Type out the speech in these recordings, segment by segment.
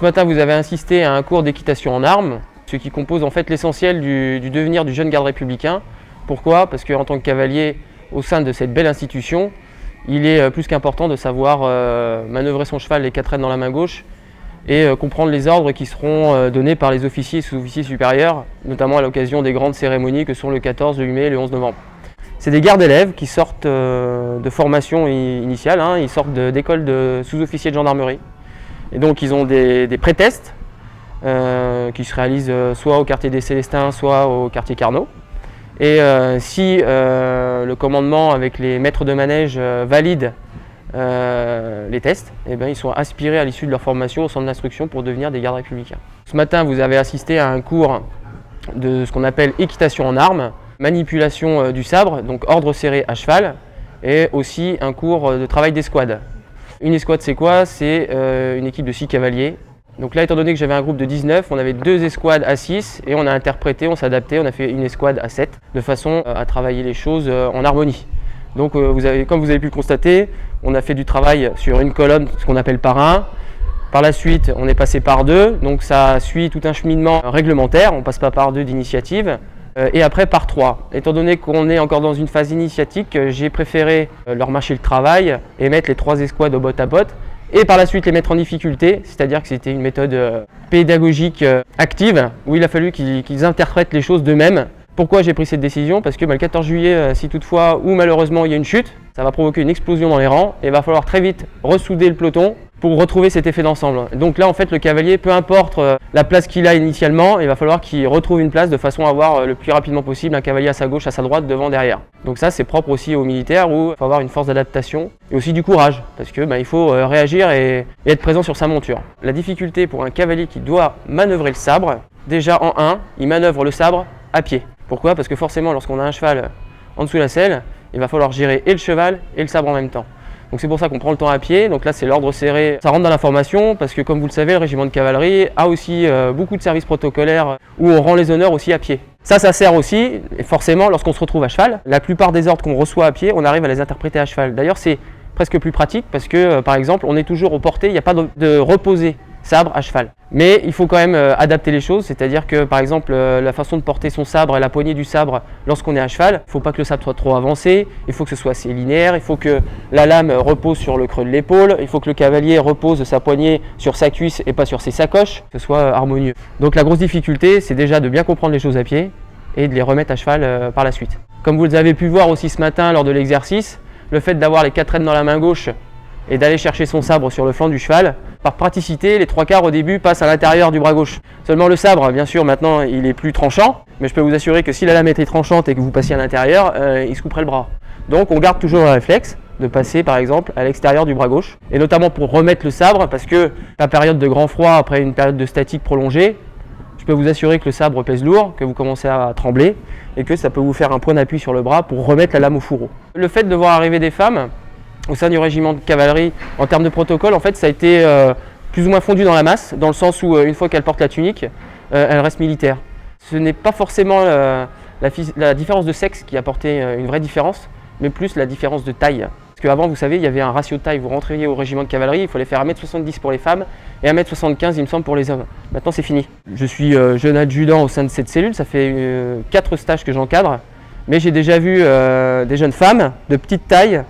matin, vous avez assisté à un cours d'équitation en armes, ce qui compose en fait l'essentiel du devenir du jeune garde républicain. Pourquoi? Parce qu'en tant que cavalier, au sein de cette belle institution, il est plus qu'important de savoir manœuvrer son cheval les 4 rênes dans la main gauche et comprendre les ordres qui seront donnés par les officiers et sous-officiers supérieurs, notamment à l'occasion des grandes cérémonies que sont le 14, le 8 mai et le 11 novembre. C'est des gardes élèves qui sortent de formation initiale, ils sortent d'écoles de sous-officiers de gendarmerie. Et donc ils ont des pré-tests qui se réalisent soit au quartier des Célestins, soit au quartier Carnot. Et si le commandement avec les maîtres de manège valide les tests, ils sont aspirés à l'issue de leur formation au centre d'instruction pour devenir des gardes républicains. Ce matin, vous avez assisté à un cours de ce qu'on appelle équitation en armes, manipulation du sabre, donc ordre serré à cheval, et aussi un cours de travail d'escouade. Une escouade, c'est quoi? C'est une équipe de 6 cavaliers. Donc là, étant donné que j'avais un groupe de 19, on avait 2 escouades à 6 et on a interprété, on s'est adapté, on a fait une escouade à 7 de façon à travailler les choses en harmonie. Donc comme vous avez pu le constater, on a fait du travail sur une colonne, ce qu'on appelle par 1. Par la suite, on est passé par 2, donc ça suit tout un cheminement réglementaire, on ne passe pas par 2 d'initiative. Et après par 3. Étant donné qu'on est encore dans une phase initiatique, j'ai préféré leur mâcher le travail et mettre les 3 escouades au botte à botte et par la suite les mettre en difficulté, c'est-à-dire que c'était une méthode pédagogique active où il a fallu qu'ils interprètent les choses d'eux-mêmes. Pourquoi j'ai pris cette décision? Parce que le 14 juillet, si toutefois ou malheureusement il y a une chute, ça va provoquer une explosion dans les rangs et il va falloir très vite ressouder le peloton pour retrouver cet effet d'ensemble. Donc là en fait le cavalier, peu importe la place qu'il a initialement, il va falloir qu'il retrouve une place de façon à avoir le plus rapidement possible un cavalier à sa gauche, à sa droite, devant, derrière. Donc ça c'est propre aussi aux militaires où il faut avoir une force d'adaptation et aussi du courage parce que il faut réagir et être présent sur sa monture. La difficulté pour un cavalier qui doit manœuvrer le sabre, déjà en 1, il manœuvre le sabre à pied. Pourquoi? Parce que forcément lorsqu'on a un cheval en dessous de la selle, il va falloir gérer et le cheval et le sabre en même temps. Donc c'est pour ça qu'on prend le temps à pied, donc là c'est l'ordre serré, ça rentre dans la formation parce que comme vous le savez, le régiment de cavalerie a aussi beaucoup de services protocolaires où on rend les honneurs aussi à pied. Ça sert aussi, et forcément lorsqu'on se retrouve à cheval, la plupart des ordres qu'on reçoit à pied, on arrive à les interpréter à cheval. D'ailleurs c'est presque plus pratique parce que par exemple on est toujours au porté, il n'y a pas de reposer sabre à cheval. Mais il faut quand même adapter les choses, c'est-à-dire que par exemple la façon de porter son sabre et la poignée du sabre lorsqu'on est à cheval, il ne faut pas que le sabre soit trop avancé, il faut que ce soit assez linéaire, il faut que la lame repose sur le creux de l'épaule, il faut que le cavalier repose sa poignée sur sa cuisse et pas sur ses sacoches, que ce soit harmonieux. Donc la grosse difficulté, c'est déjà de bien comprendre les choses à pied et de les remettre à cheval par la suite. Comme vous avez pu voir aussi ce matin lors de l'exercice, le fait d'avoir les 4 rênes dans la main gauche et d'aller chercher son sabre sur le flanc du cheval, par praticité, les 3/4 au début passent à l'intérieur du bras gauche. Seulement le sabre, bien sûr, maintenant il est plus tranchant, mais je peux vous assurer que si la lame était tranchante et que vous passiez à l'intérieur, il se couperait le bras. Donc on garde toujours le réflexe de passer par exemple à l'extérieur du bras gauche, et notamment pour remettre le sabre, parce que la période de grand froid, après une période de statique prolongée, je peux vous assurer que le sabre pèse lourd, que vous commencez à trembler, et que ça peut vous faire un point d'appui sur le bras pour remettre la lame au fourreau. Le fait de voir arriver des femmes au sein du régiment de cavalerie, en termes de protocole, en fait, ça a été plus ou moins fondu dans la masse, dans le sens où, une fois qu'elle porte la tunique, elle reste militaire. Ce n'est pas forcément la différence de sexe qui a apporté une vraie différence, mais plus la différence de taille. Parce qu'avant, vous savez, il y avait un ratio de taille. Vous rentriez au régiment de cavalerie, il fallait faire 1m70 pour les femmes et 1m75, il me semble, pour les hommes. Maintenant, c'est fini. Je suis jeune adjudant au sein de cette cellule, ça fait 4 stages que j'encadre, mais j'ai déjà vu des jeunes femmes de petite taille,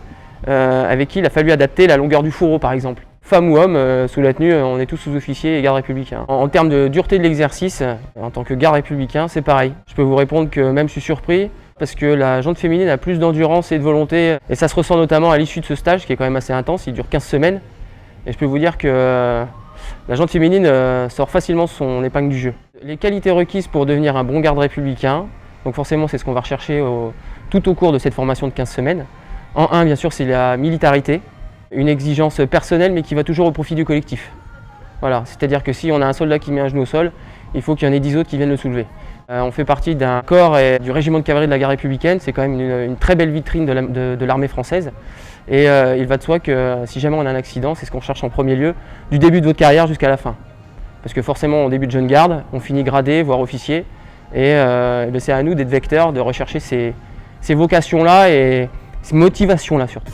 avec qui il a fallu adapter la longueur du fourreau par exemple. Femme ou homme, sous la tenue, on est tous sous-officiers et gardes républicains. En termes de dureté de l'exercice, en tant que garde républicain, c'est pareil. Je peux vous répondre que même je suis surpris, parce que la jante féminine a plus d'endurance et de volonté, et ça se ressent notamment à l'issue de ce stage qui est quand même assez intense, il dure 15 semaines. Et je peux vous dire que la jante féminine sort facilement son épingle du jeu. Les qualités requises pour devenir un bon garde républicain, donc forcément c'est ce qu'on va rechercher tout au cours de cette formation de 15 semaines. En 1, bien sûr, c'est la militarité, une exigence personnelle mais qui va toujours au profit du collectif. Voilà, c'est-à-dire que si on a un soldat qui met un genou au sol, il faut qu'il y en ait 10 autres qui viennent le soulever. On fait partie d'un corps et du régiment de cavalerie de la garde républicaine, c'est quand même une très belle vitrine de l'armée française. Et il va de soi que si jamais on a un accident, c'est ce qu'on cherche en premier lieu, du début de votre carrière jusqu'à la fin. Parce que forcément, on débute jeune garde, on finit gradé, voire officier, et c'est à nous d'être vecteurs, de rechercher ces vocations-là et ces motivations-là surtout.